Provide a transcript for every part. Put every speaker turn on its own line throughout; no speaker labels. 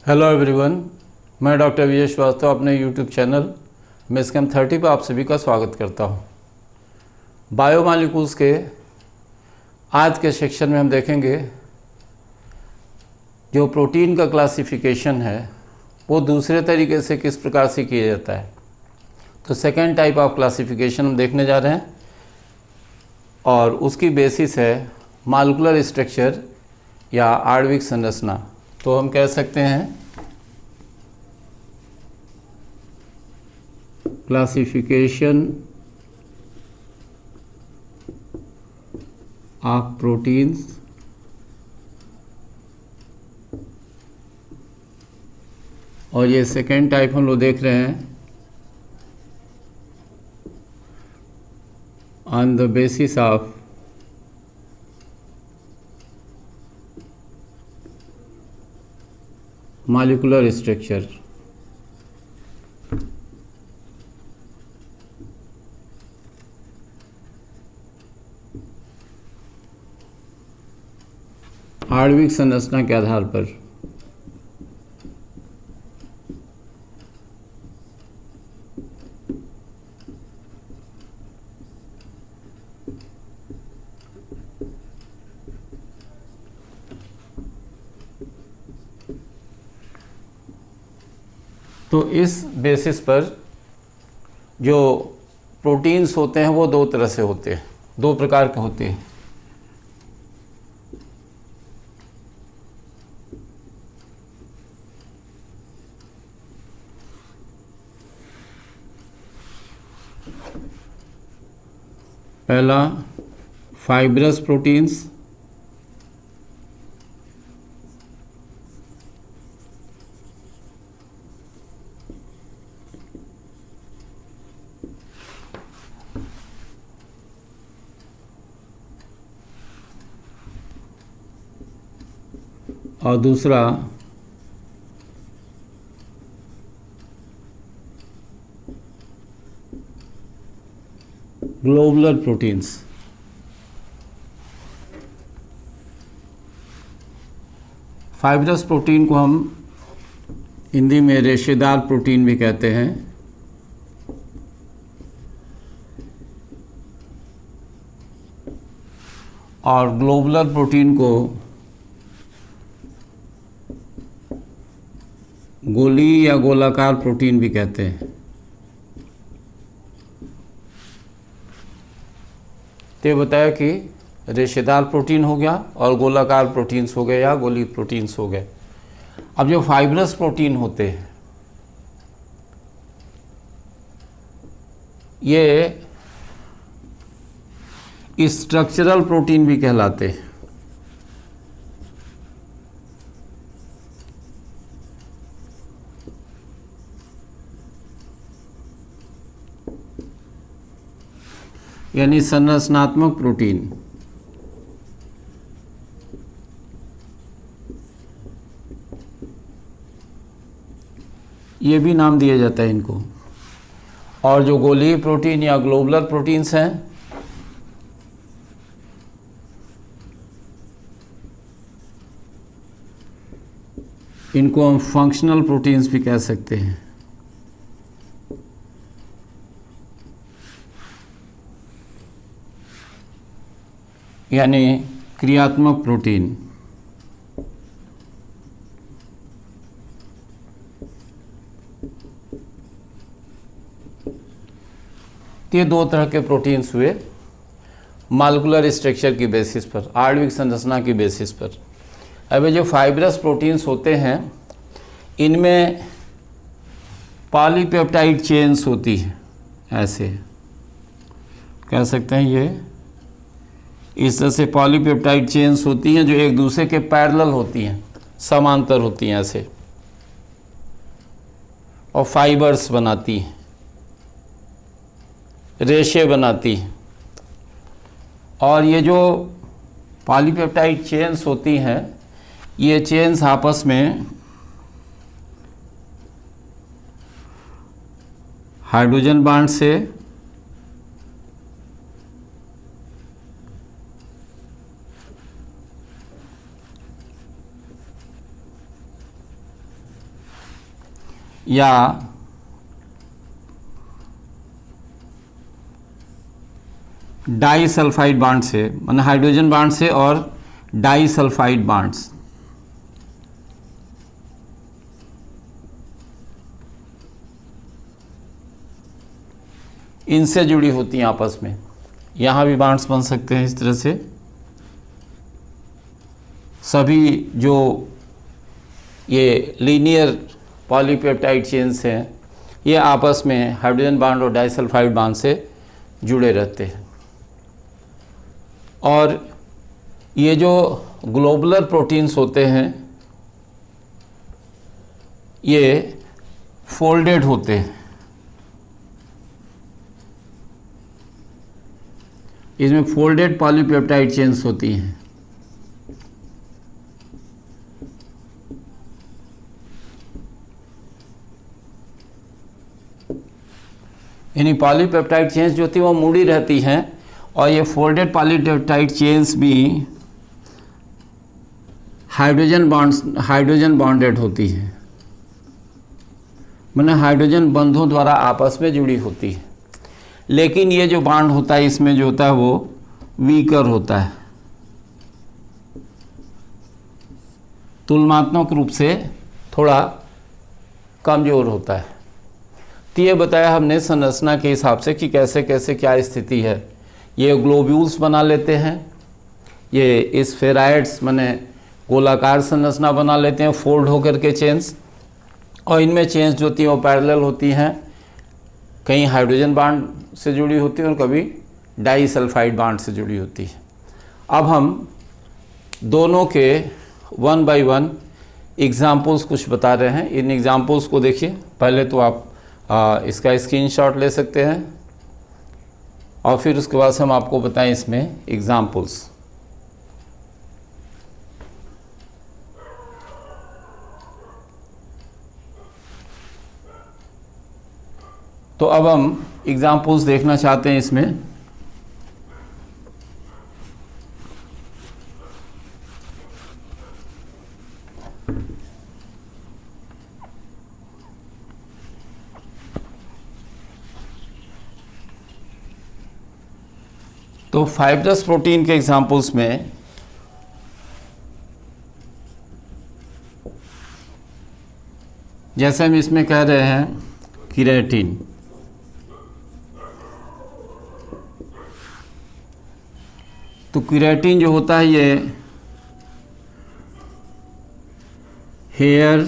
Hello everyone, मैं doctor विजय श्रीवास्तव अपने YouTube channel मेस्कैम 30 पर आप सभी का स्वागत करता हूं। बायोमॉलिक्यूल्स के आज के सेक्शन में हम देखेंगे जो प्रोटीन का क्लासिफिकेशन है वो दूसरे तरीके से किस प्रकार से किया जाता है। तो सेकेंड टाइप ऑफ क्लासिफिकेशन हम देखने जा रहे हैं और उसकी बेसिस है मॉलिक्यूलर स्ट्रक्चर या आणविक संरचना। तो हम कह सकते हैं क्लासिफिकेशन ऑफ प्रोटीन्स और ये सेकेंड टाइप हम लोग देख रहे हैं on the basis of molecular structure. आणविक संरचना के आधार पर तो इस बेसिस पर जो प्रोटीन्स होते हैं वो दो तरह से होते हैं, दो प्रकार के होते हैं। पहला फाइब्रस प्रोटीन्स, और दूसरा ग्लोबुलर प्रोटीन्स। फाइब्रस प्रोटीन को हम हिंदी में रेशेदार प्रोटीन भी कहते हैं। और ग्लोबुलर प्रोटीन को गोली या गोलाकार प्रोटीन भी कहते हैं। तो ये बताया कि रेशेदार प्रोटीन हो गया और गोलाकार प्रोटीन्स हो गए या गोली प्रोटीन्स हो गए। अब जो फाइब्रस प्रोटीन होते हैं ये स्ट्रक्चरल प्रोटीन भी कहलाते हैं। यानी संरचनात्मक प्रोटीन। ये भी नाम दिया जाता है इनको। और जो गोलीय प्रोटीन या ग्लोबुलर प्रोटीन्स हैं इनको हम फंक्शनल प्रोटीन्स भी कह सकते हैं। यानी क्रियात्मक प्रोटीन। ये दो तरह के प्रोटीन्स हुए मॉलिक्यूलर स्ट्रक्चर की बेसिस पर, आणविक संरचना की बेसिस पर। अब ये जो फाइब्रस प्रोटीन्स होते हैं इनमें पॉलीपेप्टाइड चेन्स होती है। ऐसे कह सकते हैं ये इस तरह से पॉलीपेप्टाइड चेन्स होती हैं जो एक दूसरे के पैरेलल होती हैं, समांतर होती हैं ऐसे, और फाइबर्स बनाती हैं, रेशे बनाती हैं। और ये जो पॉलीपेप्टाइड चेन्स होती हैं ये चेन्स आपस में हाइड्रोजन बॉन्ड से या डाई सल्फाइड बांड से, माने हाइड्रोजन बांड से और डाई सल्फाइड बांड्स, इनसे जुड़ी होती हैं आपस में। यहाँ भी बांड्स बन सकते हैं इस तरह से। सभी जो ये लीनियर पॉलीपेप्टाइड चेन्स हैं ये आपस में हाइड्रोजन बांड और डाइसल्फाइड बांड से जुड़े रहते हैं। और ये जो ग्लोबुलर प्रोटीन्स होते हैं ये फोल्डेड होते हैं, इसमें फोल्डेड पॉलीपेप्टाइड चेन्स होती हैं। यानी पॉलीपेप्टाइड चेन्स जो होती है वो मुड़ी रहती हैं और ये फोल्डेड पॉलीपेप्टाइड चेन्स भी हाइड्रोजन बॉन्डेड होती हैं, माने हाइड्रोजन बंधों द्वारा आपस में जुड़ी होती है। लेकिन ये जो बॉन्ड होता है इसमें जो होता है वो वीकर होता है, तुलनात्मक रूप से थोड़ा कमज़ोर होता है। तो ये बताया हमने संरचना के हिसाब से कि कैसे कैसे क्या स्थिति है। ये ग्लोब्यूल्स बना लेते हैं, ये स्फेराइड्स माने गोलाकार संरचना बना लेते हैं फोल्ड होकर के चेन्स, और इनमें चेन्स जो होती हैं वो पैरेलल होती हैं, कहीं हाइड्रोजन बांड से जुड़ी होती है और कभी डाई सल्फाइड बांड से जुड़ी होती है। अब हम दोनों के वन बाय वन एग्जाम्पल्स कुछ बता रहे हैं। इन एग्जाम्पल्स को देखिए। पहले तो आप इसका स्क्रीनशॉट ले सकते हैं और फिर उसके बाद से हम आपको बताएं इसमें एग्जाम्पल्स। तो अब हम एग्जाम्पल्स देखना चाहते हैं इसमें। तो फाइब्रस प्रोटीन के एग्जाम्पल्स में जैसे हम इसमें कह रहे हैं केराटिन, तो केराटिन जो होता है ये हेयर,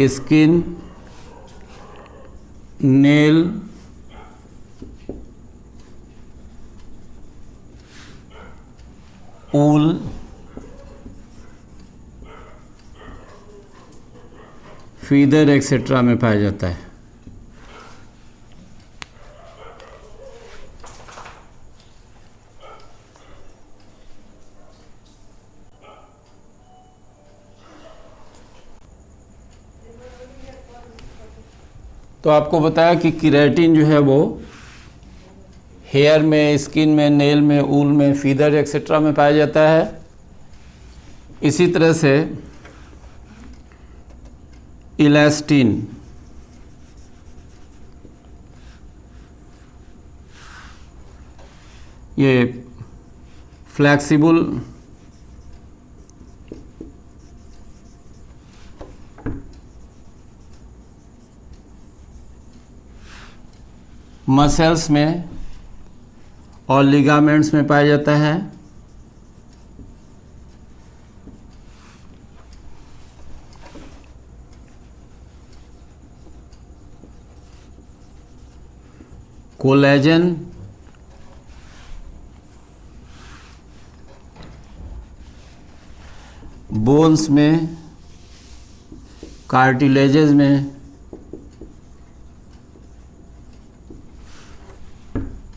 स्किन, नेल, ऊल, फीदर एक्सेट्रा में पाया जाता है। तो आपको बताया कि केराटिन जो है वो हेयर में, स्किन में, नेल में, ऊल में, फीदर एक्सेट्रा में पाया जाता है। इसी तरह से इलास्टिन, ये फ्लैक्सिबल मसल्स में और लिगामेंट्स में पाया जाता है। कोलेजन बोन्स में, कार्टिलेजेस में,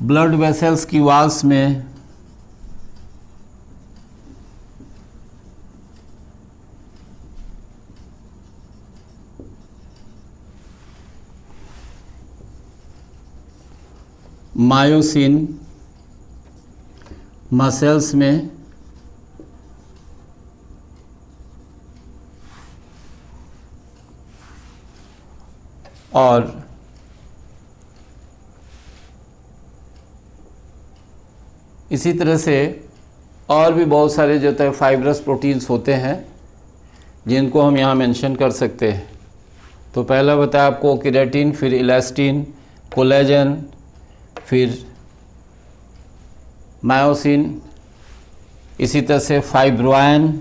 ब्लड वेसल्स की वॉल्स में, मायोसिन मसल्स में, और इसी तरह से और भी बहुत सारे जो है फाइब्रस प्रोटीन्स होते हैं जिनको हम यहाँ मेंशन कर सकते हैं। तो पहला बताया आपको केराटिन, फिर इलास्टिन, कोलेजन, फिर मायोसिन, इसी तरह से फाइब्रोइन,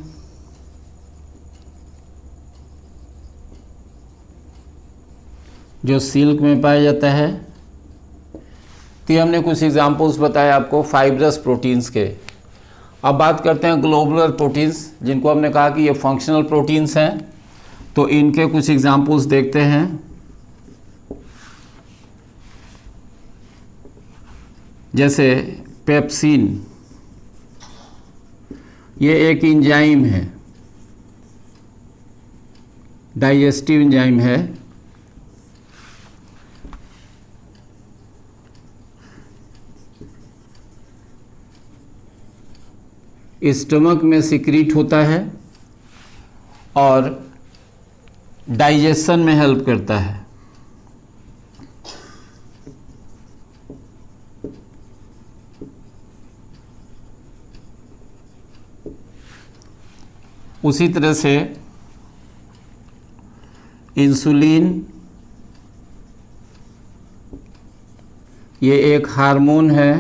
जो सिल्क में पाया जाता है। तो ये हमने कुछ एग्जांपल्स बताए आपको फाइब्रस प्रोटीन्स के। अब बात करते हैं ग्लोबुलर प्रोटीन्स, जिनको हमने कहा कि ये फंक्शनल प्रोटीन्स हैं। तो इनके कुछ एग्जांपल्स देखते हैं। जैसे पेप्सिन, ये एक एंजाइम है, डाइजेस्टिव एंजाइम है। स्टमक में सिक्रीट होता है और डाइजेशन में हेल्प करता है। उसी तरह से इंसुलिन, ये एक हार्मोन है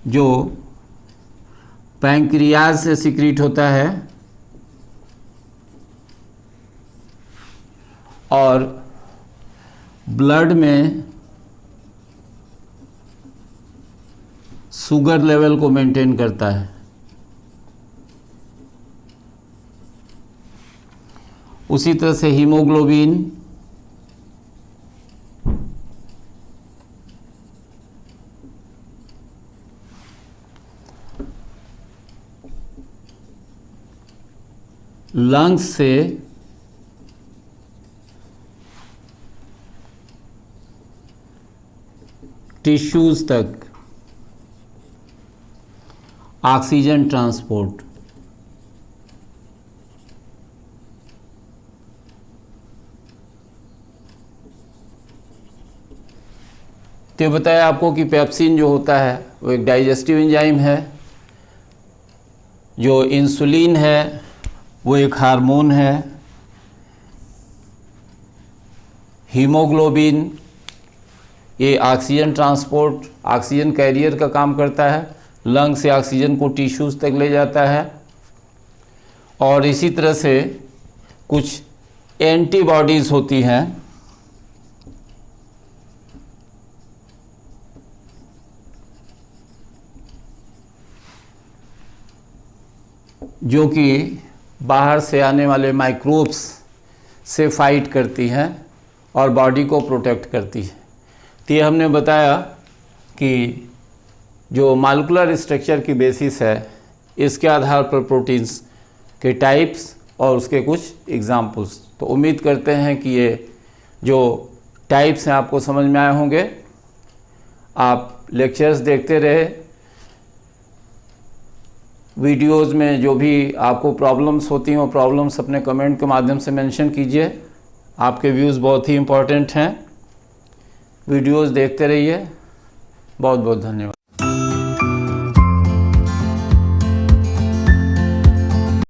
जो पैंक्रियाज से सिक्रीट होता है और ब्लड में शुगर लेवल को मेंटेन करता है। उसी तरह से हीमोग्लोबिन, लंग्स से टिश्यूज तक ऑक्सीजन ट्रांसपोर्ट। तो बताया आपको कि पेप्सिन जो होता है वो एक डाइजेस्टिव एंजाइम है, जो इंसुलिन है वो एक हार्मोन है, हीमोग्लोबिन ये ऑक्सीजन ट्रांसपोर्ट, ऑक्सीजन कैरियर का काम करता है, लंग से ऑक्सीजन को टिश्यूज तक ले जाता है। और इसी तरह से कुछ एंटीबॉडीज़ होती हैं जो कि बाहर से आने वाले माइक्रोब्स से फाइट करती हैं और बॉडी को प्रोटेक्ट करती है। तो ये हमने बताया कि जो मॉलिक्यूलर स्ट्रक्चर की बेसिस है, इसके आधार पर प्रोटीन्स के टाइप्स और उसके कुछ एग्जाम्पल्स। तो उम्मीद करते हैं कि ये जो टाइप्स हैं आपको समझ में आए होंगे। आप लेक्चर्स देखते रहे, वीडियोज़ में जो भी आपको प्रॉब्लम्स होती हैं वो प्रॉब्लम्स अपने कमेंट के माध्यम से मेंशन कीजिए। आपके व्यूज़ बहुत ही इम्पोर्टेंट हैं। वीडियोज़ देखते रहिए। बहुत बहुत धन्यवाद।